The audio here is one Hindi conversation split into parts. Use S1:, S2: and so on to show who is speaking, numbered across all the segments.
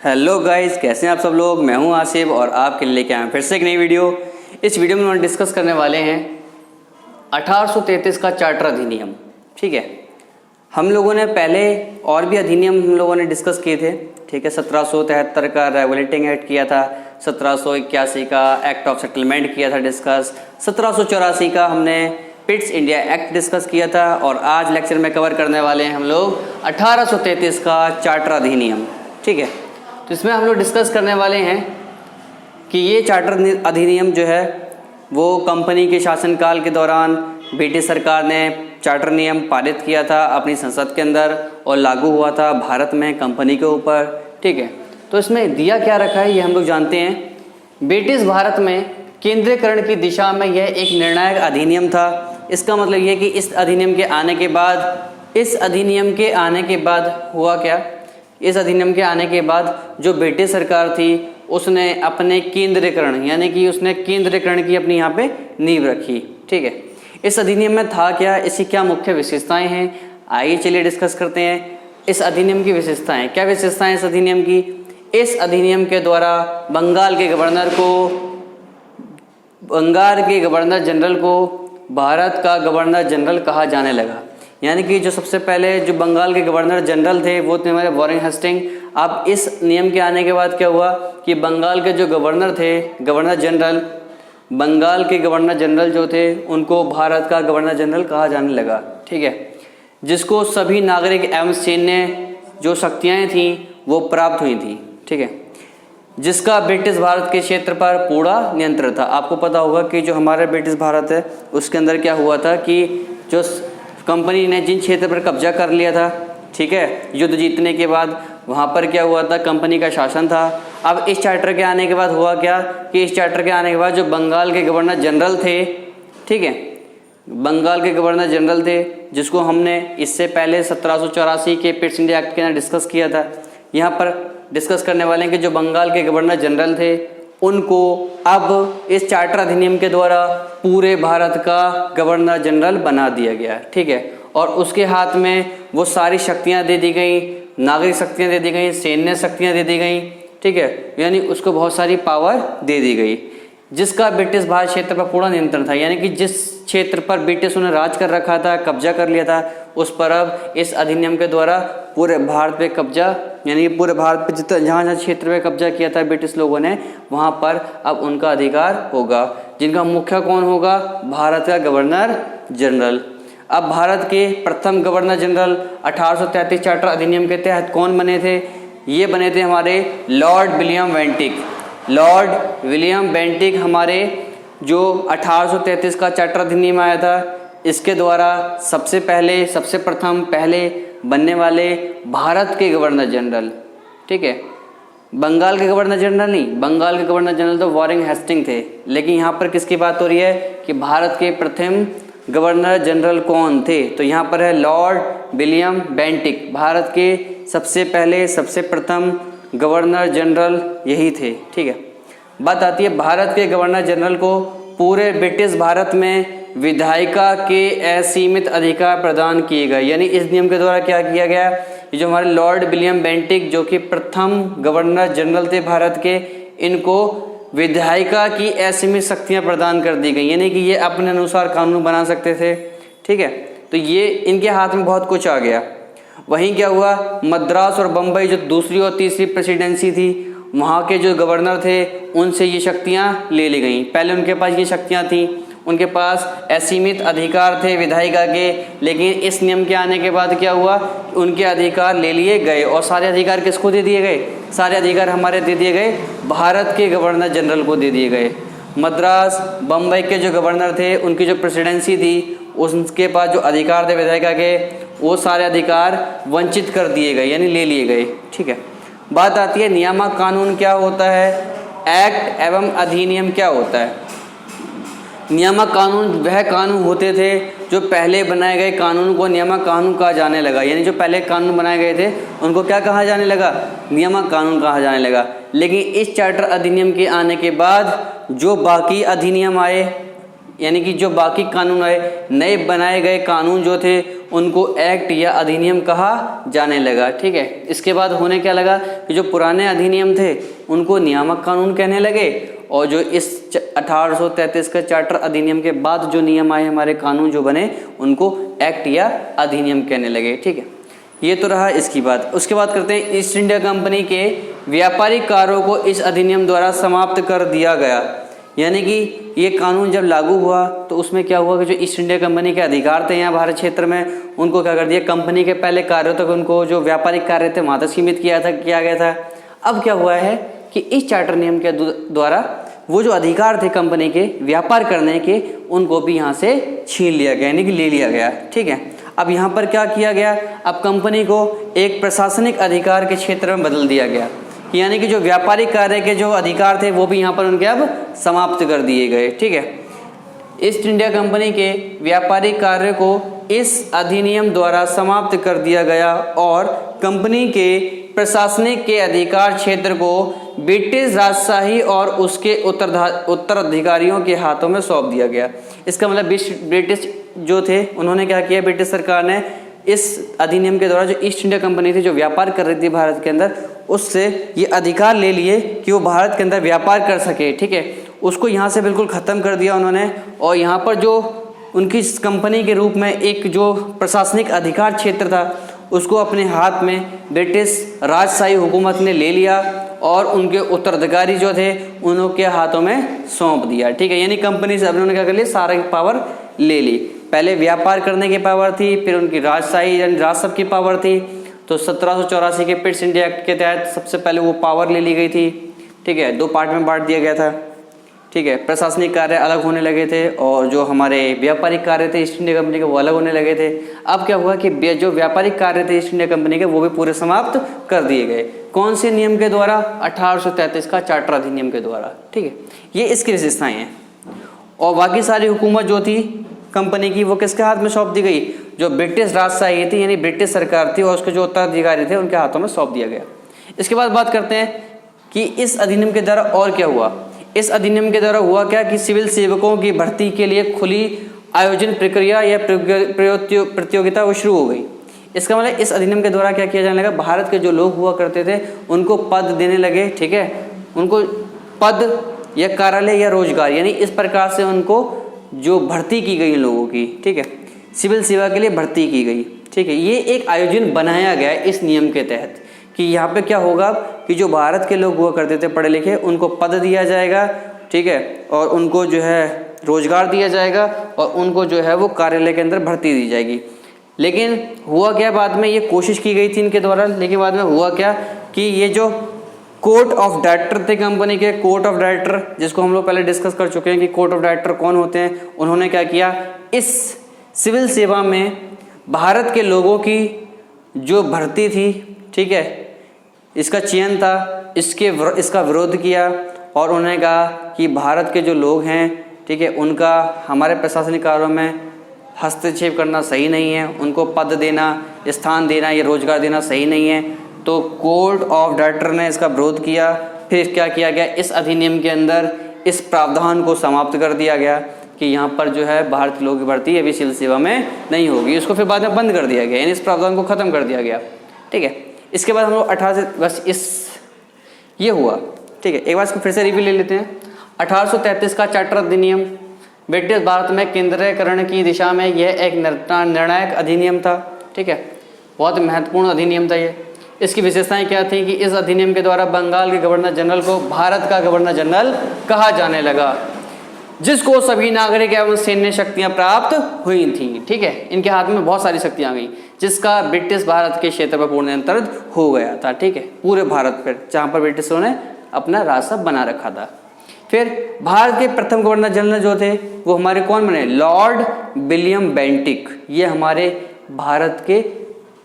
S1: हेलो गाइस, कैसे हैं आप सब लोग। मैं हूं आसिफ और आपके लिए लेके आए फिर से एक नई वीडियो। इस वीडियो में हम डिस्कस करने वाले हैं 1833 का चार्टर अधिनियम। ठीक है, हम लोगों ने पहले और भी अधिनियम हम लोगों ने डिस्कस किए थे। ठीक है, 1773 का रेगुलेटिंग एक्ट किया था, 1781 का एक्ट ऑफ सेटलमेंट किया था डिस्कस, 1784 का हमने पिट्स इंडिया एक्ट डिस्कस किया था और आज लेक्चर में कवर करने वाले हैं हम लोग 1833 का चार्टर अधिनियम। ठीक है, तो इसमें हम लोग डिस्कस करने वाले हैं कि ये चार्टर अधिनियम जो है वो कंपनी के शासनकाल के दौरान ब्रिटिश सरकार ने चार्टर नियम पारित किया था अपनी संसद के अंदर और लागू हुआ था भारत में कंपनी के ऊपर। ठीक है, तो इसमें दिया क्या रखा है ये हम लोग जानते हैं। ब्रिटिश भारत में केंद्रीकरण की दिशा में यह एक निर्णायक अधिनियम था। इसका मतलब ये कि इस अधिनियम के आने के बाद हुआ क्या, इस अधिनियम के आने के बाद जो ब्रिटिश सरकार थी उसने अपने केंद्रीकरण यानी कि उसने केंद्रीकरण की अपनी यहाँ पे नींव रखी। ठीक है, इस अधिनियम में था क्या, इसकी क्या मुख्य विशेषताएं हैं, आइए चलिए डिस्कस करते हैं इस अधिनियम की विशेषताएं। क्या विशेषताएं इस अधिनियम की? इस अधिनियम के द्वारा बंगाल के गवर्नर जनरल को भारत का गवर्नर जनरल कहा जाने लगा। यानी कि जो सबसे पहले जो बंगाल के गवर्नर जनरल थे वो थे हमारे वॉरेन हेस्टिंग। अब इस नियम के आने के बाद क्या हुआ कि बंगाल के जो गवर्नर थे, बंगाल के गवर्नर जनरल जो थे उनको भारत का गवर्नर जनरल कहा जाने लगा। ठीक है, जिसको सभी नागरिक एवं सैन्य जो शक्तियाँ थीं वो प्राप्त हुई थी। ठीक है, जिसका ब्रिटिश भारत के क्षेत्र पर पूरा नियंत्रण था। आपको पता होगा कि जो हमारा ब्रिटिश भारत है उसके अंदर क्या हुआ था कि जो कंपनी ने जिन क्षेत्र पर कब्जा कर लिया था, ठीक है, युद्ध जीतने के बाद वहाँ पर क्या हुआ था, कंपनी का शासन था। अब इस चार्टर के आने के बाद हुआ क्या कि इस चार्टर के आने के बाद जो बंगाल के गवर्नर जनरल थे, ठीक है, बंगाल के गवर्नर जनरल थे जिसको हमने इससे पहले 1784 के पिट्स इंडिया एक्ट के अंदर डिस्कस किया था। यहाँ पर डिस्कस करने वाले हैं कि जो बंगाल के गवर्नर जनरल थे उनको अब इस चार्टर अधिनियम के द्वारा पूरे भारत का गवर्नर जनरल बना दिया गया। ठीक है, और उसके हाथ में वो सारी शक्तियां दे दी गई, नागरिक शक्तियां दे दी गई, सैन्य शक्तियां दे दी गई। ठीक है, यानी उसको बहुत सारी पावर दे दी गई, जिसका ब्रिटिश भारत क्षेत्र पर पूरा नियंत्रण था। यानी कि जिस क्षेत्र पर ब्रिटिश ने राज कर रखा था, कब्जा कर लिया था, उस पर अब इस अधिनियम के द्वारा पूरे भारत पे कब्जा, यानी पूरे भारत पे जितना जहाँ क्षेत्र पे कब्जा किया था ब्रिटिश लोगों ने, वहाँ पर अब उनका अधिकार होगा, जिनका मुख्य कौन होगा, भारत का गवर्नर जनरल। अब भारत के प्रथम गवर्नर जनरल 1833 चार्टर अधिनियम के तहत कौन बने थे? ये बने थे हमारे लॉर्ड विलियम बेंटिक हमारे जो 1833 का चार्टर अधिनियम आया था, इसके द्वारा सबसे प्रथम बनने वाले भारत के गवर्नर जनरल। ठीक है, बंगाल के गवर्नर जनरल नहीं, बंगाल के गवर्नर जनरल तो वॉरेन हेस्टिंग थे, लेकिन यहाँ पर किसकी बात हो रही है कि भारत के प्रथम गवर्नर जनरल कौन थे? तो यहाँ पर है लॉर्ड विलियम बेंटिक, भारत के सबसे प्रथम गवर्नर जनरल यही थे। ठीक है, बात आती है भारत के गवर्नर जनरल को पूरे ब्रिटिश भारत में विधायिका के असीमित अधिकार प्रदान किए गए। यानी इस नियम के द्वारा क्या किया गया, ये जो हमारे लॉर्ड विलियम बेंटिक जो कि प्रथम गवर्नर जनरल थे भारत के, इनको विधायिका की असीमित शक्तियां प्रदान कर दी गई, यानी कि ये अपने अनुसार कानून बना सकते थे। ठीक है, तो ये इनके हाथ में बहुत कुछ आ गया। वहीं क्या हुआ, मद्रास और बम्बई जो दूसरी और तीसरी प्रेसिडेंसी थी, वहाँ के जो गवर्नर थे उनसे ये शक्तियाँ ले ली गई। पहले उनके पास ये शक्तियाँ थी, उनके पास असीमित अधिकार थे विधायिका के, लेकिन इस नियम के आने के बाद क्या हुआ, उनके अधिकार ले लिए गए। और सारे अधिकार किसको दे दिए गए? सारे अधिकार हमारे दे दिए गए भारत के गवर्नर जनरल को दे दिए गए। मद्रास बम्बई के जो गवर्नर थे उनकी जो प्रेसिडेंसी थी उसके पास जो अधिकार थे विधायिका के, वो सारे अधिकार वंचित कर दिए गए, यानी ले लिए गए। ठीक है, बात आती है नियामक कानून क्या होता है, एक्ट एवं अधिनियम क्या होता है। नियामक कानून वह कानून होते थे जो पहले बनाए गए कानून को नियामक कानून कहा जाने लगा। यानी जो पहले कानून बनाए गए थे उनको क्या कहा जाने लगा, नियामक कानून कहा जाने लगा। लेकिन इस चार्टर अधिनियम के आने के बाद जो बाकी अधिनियम आए, यानी कि जो बाकी कानून आए, नए बनाए गए कानून जो थे उनको एक्ट या अधिनियम कहा जाने लगा। ठीक है, इसके बाद होने क्या लगा कि जो पुराने अधिनियम थे उनको नियामक कानून कहने लगे, और जो इस 1833 के चार्टर अधिनियम के बाद जो नियम आए, हमारे कानून जो बने, उनको एक्ट या अधिनियम कहने लगे। ठीक है, ये तो रहा इसकी बात। उसके बाद करते हैं ईस्ट इंडिया कंपनी के व्यापारिक कार्यों को इस अधिनियम द्वारा समाप्त कर दिया गया। यानी कि ये कानून जब लागू हुआ तो उसमें क्या हुआ कि जो ईस्ट इंडिया कंपनी के अधिकार थे यहाँ भारत क्षेत्र में, उनको क्या कर दिया, कंपनी के पहले कार्यों तक उनको जो व्यापारिक कार्य थे वहाँ तक सीमित किया गया था। अब क्या हुआ है कि इस चार्टर नियम के द्वारा वो जो अधिकार थे कंपनी के व्यापार करने के, उनको भी यहाँ से छीन लिया गया, यानी कि ले लिया गया। ठीक है, अब यहाँ पर क्या किया गया, अब कंपनी को एक प्रशासनिक अधिकार के क्षेत्र में बदल दिया गया, यानी कि जो व्यापारिक कार्य के जो अधिकार थे वो भी यहाँ पर उनके अब समाप्त कर दिए गए। ठीक है, ईस्ट इंडिया कंपनी के व्यापारिक कार्य को इस अधिनियम द्वारा समाप्त कर दिया गया और कंपनी के प्रशासनिक के अधिकार क्षेत्र को ब्रिटिश राजशाही और उसके उत्तराधिकारियों के हाथों में सौंप दिया गया। इसका मतलब ब्रिटिश जो थे उन्होंने क्या किया, ब्रिटिश सरकार ने इस अधिनियम के द्वारा जो ईस्ट इंडिया कंपनी थी जो व्यापार कर रही थी भारत के अंदर, उससे ये अधिकार ले लिए कि वो भारत के अंदर व्यापार कर सके। ठीक है, उसको यहाँ से बिल्कुल ख़त्म कर दिया उन्होंने, और यहाँ पर जो उनकी कंपनी के रूप में एक जो प्रशासनिक अधिकार क्षेत्र था उसको अपने हाथ में ब्रिटिश राजशाही हुकूमत ने ले लिया और उनके उत्तराधिकारी जो थे उनके हाथों में सौंप दिया। ठीक है, यानी कंपनी से उन्होंने क्या कर लिया, सारा पावर ले ली। पहले व्यापार करने की पावर थी, फिर उनकी राजशाही यानी राजसभा की पावर थी। तो 1784 के पिट्स इंडिया एक्ट के तहत सबसे पहले वो पावर ले ली गई थी। ठीक है, 2 पार्ट में बांट दिया गया था। ठीक है, प्रशासनिक कार्य अलग होने लगे थे और जो हमारे व्यापारिक कार्य थे ईस्ट इंडिया कंपनी के वो अलग होने लगे थे। अब क्या हुआ कि जो व्यापारिक कार्य थे ईस्ट इंडिया कंपनी के वो भी पूरे समाप्त कर दिए गए। कौन से नियम के द्वारा? 1833 का चार्टर अधिनियम के द्वारा। ठीक है, ये इसकी विशेषताएं हैं। और बाकी सारी हुकूमत जो थी कंपनी की वो किसके हाथ में सौंप दी गई? जो ब्रिटिश राजशाही थी यानी ब्रिटिश सरकार थी और उसके जो उत्तराधिकारी थे उनके हाथों में सौंप दिया गया। इसके बाद बात करते हैं कि इस अधिनियम के द्वारा और क्या हुआ। इस अधिनियम के द्वारा हुआ क्या कि सिविल सेवकों की भर्ती के लिए खुली आयोजन प्रक्रिया या प्रतियोगिता वो शुरू हो गई। इसका मतलब इस अधिनियम के द्वारा क्या किया जाने लगा, भारत के जो लोग हुआ करते थे उनको पद देने लगे। ठीक है, उनको पद या कार्यालय या रोजगार यानी इस प्रकार से उनको जो भर्ती की गई लोगों की, ठीक है, सिविल सेवा के लिए भर्ती की गई। ठीक है, ये एक आयोजन बनाया गया इस नियम के तहत कि यहाँ पे क्या होगा कि जो भारत के लोग हुआ करते थे पढ़े लिखे उनको पद दिया जाएगा। ठीक है, और उनको जो है रोजगार दिया जाएगा और उनको जो है वो कार्यालय के अंदर भर्ती दी जाएगी। लेकिन हुआ क्या, बाद में ये कोशिश की गई थी इनके द्वारा, लेकिन बाद में हुआ क्या कि ये जो कोर्ट ऑफ डायरेक्टर थे कंपनी के, कोर्ट ऑफ डायरेक्टर जिसको हम लोग पहले डिस्कस कर चुके हैं कि कोर्ट ऑफ डायरेक्टर कौन होते हैं, उन्होंने क्या किया, इस सिविल सेवा में भारत के लोगों की जो भर्ती थी, ठीक है, इसका चयन था, इसका विरोध किया और उन्होंने कहा कि भारत के जो लोग हैं, ठीक है, उनका हमारे प्रशासनिक कार्यों में हस्तक्षेप करना सही नहीं है, उनको पद देना, स्थान देना या रोजगार देना सही नहीं है। तो कोर्ट ऑफ डायरेक्टर ने इसका विरोध किया। फिर क्या किया गया, इस अधिनियम के अंदर इस प्रावधान को समाप्त कर दिया गया कि यहाँ पर जो है भारतीय लोगों की भर्ती अभी सिविल सेवा में नहीं होगी। इसको फिर बाद में बंद कर दिया गया, यानी इस प्रावधान को खत्म कर दिया गया। ठीक है, इसके बाद हम लोग 18 बस ये हुआ। ठीक है, एक बार इसको फिर से रिव्यू ले लेते हैं। 1833 का चार्टर अधिनियम ब्रिटिश भारत में केंद्रीकरण की दिशा में यह एक निर्णायक अधिनियम था। ठीक है, बहुत महत्वपूर्ण अधिनियम था ये। इसकी विशेषताएं क्या थी कि इस अधिनियम के द्वारा बंगाल के गवर्नर जनरल को भारत का गवर्नर जनरल कहा जाने लगा, जिसको सभी नागरिक एवं सैन्य शक्तियां प्राप्त हुई थी। ठीक है, इनके हाथ में बहुत सारी शक्तियां आ गई, जिसका ब्रिटिश भारत के क्षेत्र पर पूर्ण नियंत्रण हो गया था। ठीक है, पूरे भारत पर जहां पर ब्रिटिशों ने अपना राजसभा बना रखा था। फिर भारत के प्रथम गवर्नर जनरल जो थे वो हमारे कौन बने, लॉर्ड विलियम बेंटिक। ये हमारे भारत के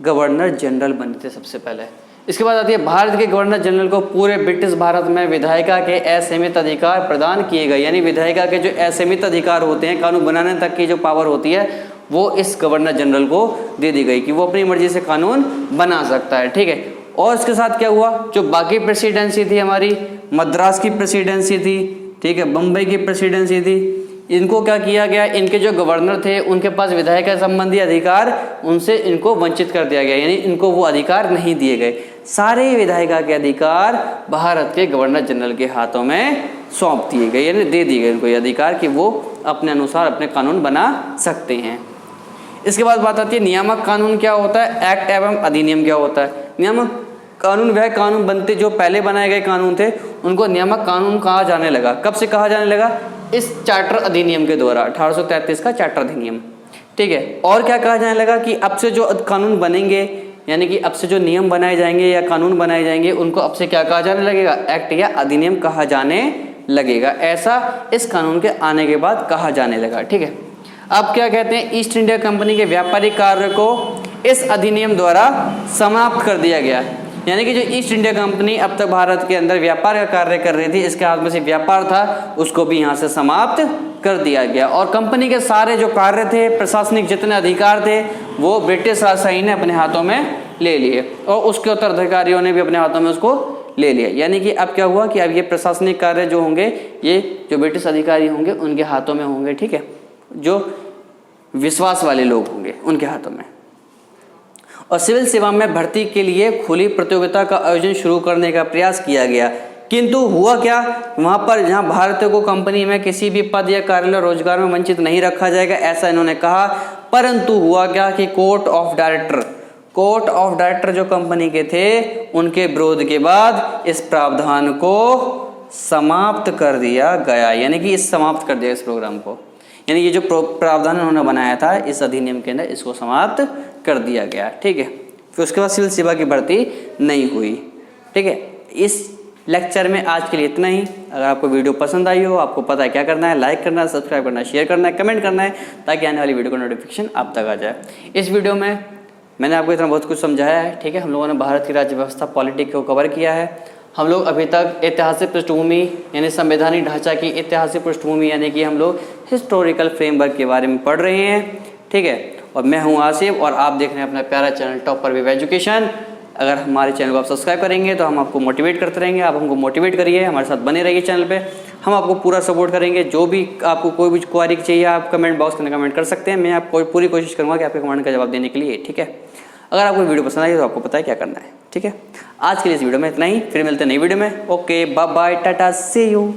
S1: गवर्नर जनरल बने थे सबसे पहले। इसके बाद आती है भारत के गवर्नर जनरल को पूरे ब्रिटिश भारत में विधायिका के असीमित अधिकार प्रदान किए गए, यानी विधायिका के जो असीमित अधिकार होते हैं, कानून बनाने तक की जो पावर होती है वो इस गवर्नर जनरल को दे दी गई कि वो अपनी मर्जी से कानून बना सकता है। ठीक है, और इसके साथ क्या हुआ, जो बाकी प्रेसिडेंसी थी हमारी, मद्रास की प्रेसिडेंसी थी, ठीक है, बम्बई की प्रेसिडेंसी थी, इनको क्या किया गया, इनके जो गवर्नर थे उनके पास विधायिका संबंधी अधिकार, उनसे इनको वंचित कर दिया गया, यानी इनको वो अधिकार नहीं दिए गए। सारे विधायिका के अधिकार भारत के गवर्नर जनरल के हाथों में सौंप दिए गए, यानी दे दिए गए उनको ये अधिकार कि वो अपने अनुसार अपने कानून बना सकते हैं। इसके बाद बात आती है नियामक कानून क्या होता है, एक्ट एवं अधिनियम क्या होता है। नियामक कानून वह कानून बनते जो पहले बनाए गए कानून थे उनको नियामक कानून कहा जाने लगा। कब से कहा जाने लगा, इस चार्टर अधिनियम के द्वारा, 1833 का चार्टर अधिनियम, ठीक है। और क्या कहा जाने लगा कि अब से जो कानून बनेंगे, यानी कि अब से जो नियम बनाए जाएंगे या कानून बनाए जाएंगे उनको अब से क्या कहा जाने लगेगा, एक्ट या अधिनियम कहा जाने लगेगा। ऐसा इस कानून के आने के बाद कहा जाने लगा, ठीक है। अब क्या कहते हैं, ईस्ट इंडिया कंपनी के व्यापारिक कार्य को इस अधिनियम द्वारा समाप्त कर दिया गया, यानी कि जो ईस्ट इंडिया कंपनी अब तक भारत के अंदर व्यापार का कार्य कर रही थी, इसके हाथ में से व्यापार था, उसको भी यहाँ से समाप्त कर दिया गया। और कंपनी के सारे जो कार्य थे, प्रशासनिक जितने अधिकार थे, वो ब्रिटिश राजशाही ने अपने हाथों में ले लिए और उसके उत्तराधिकारियों ने भी अपने हाथों में उसको ले लिया। यानी कि अब क्या हुआ कि अब ये प्रशासनिक कार्य जो होंगे, ये जो ब्रिटिश अधिकारी होंगे उनके हाथों में होंगे, ठीक है, जो विश्वास वाले लोग होंगे उनके हाथों में। और सिविल सेवा में भर्ती के लिए खुली प्रतियोगिता का आयोजन शुरू करने का प्रयास किया गया, किंतु हुआ क्या, वहां पर जहां भारतीयों को कंपनी में किसी भी पद या कार्यालय रोजगार में वंचित नहीं रखा जाएगा, ऐसा इन्होंने कहा। परंतु हुआ क्या कि कोर्ट ऑफ डायरेक्टर जो कंपनी के थे उनके विरोध के बाद इस प्रावधान को समाप्त कर दिया गया, यानी कि समाप्त कर दिया इस प्रोग्राम को, यानी ये जो प्रावधान उन्होंने बनाया था इस अधिनियम के अंदर, इसको समाप्त कर दिया गया, ठीक है। फिर उसके बाद सिविल सेवा की भर्ती नहीं हुई, ठीक है। इस लेक्चर में आज के लिए इतना ही। अगर आपको वीडियो पसंद आई हो, आपको पता है क्या करना है, लाइक करना है, सब्सक्राइब करना है, शेयर करना है, कमेंट करना है, ताकि आने वाली वीडियो का नोटिफिकेशन आप तक आ जाए। इस वीडियो में मैंने आपको इतना बहुत कुछ समझाया है, ठीक है। हम लोगों ने भारत की राज्य व्यवस्था, पॉलिटिक्स को कवर किया है। हम लोग अभी तक ऐतिहासिक पृष्ठभूमि यानी संवैधानिक ढांचा की ऐतिहासिक पृष्ठभूमि यानी कि हम लोग हिस्टोरिकल फ्रेमवर्क के बारे में पढ़ रहे हैं, ठीक है। और मैं हूं आसिफ और आप देख रहे हैं अपना प्यारा चैनल टॉपर विव एजुकेशन। अगर हमारे चैनल को आप सब्सक्राइब करेंगे तो हम आपको मोटिवेट करते रहेंगे, आप हमको मोटिवेट करिए, हमारे साथ बने रहिए चैनल पे, हम आपको पूरा सपोर्ट करेंगे। जो भी आपको कोई भी क्वेरी चाहिए आप कमेंट बॉक्स में कमेंट कर सकते हैं, मैं आपको पूरी कोशिश करूँगा कि आपके कमेंट का जवाब देने के लिए, ठीक है। अगर आपको वीडियो पसंद आई तो आपको पता है क्या करना है, ठीक है। आज के लिए इस वीडियो में इतना ही, फिर मिलते हैं नई वीडियो में। Okay, bye bye, tata, see you.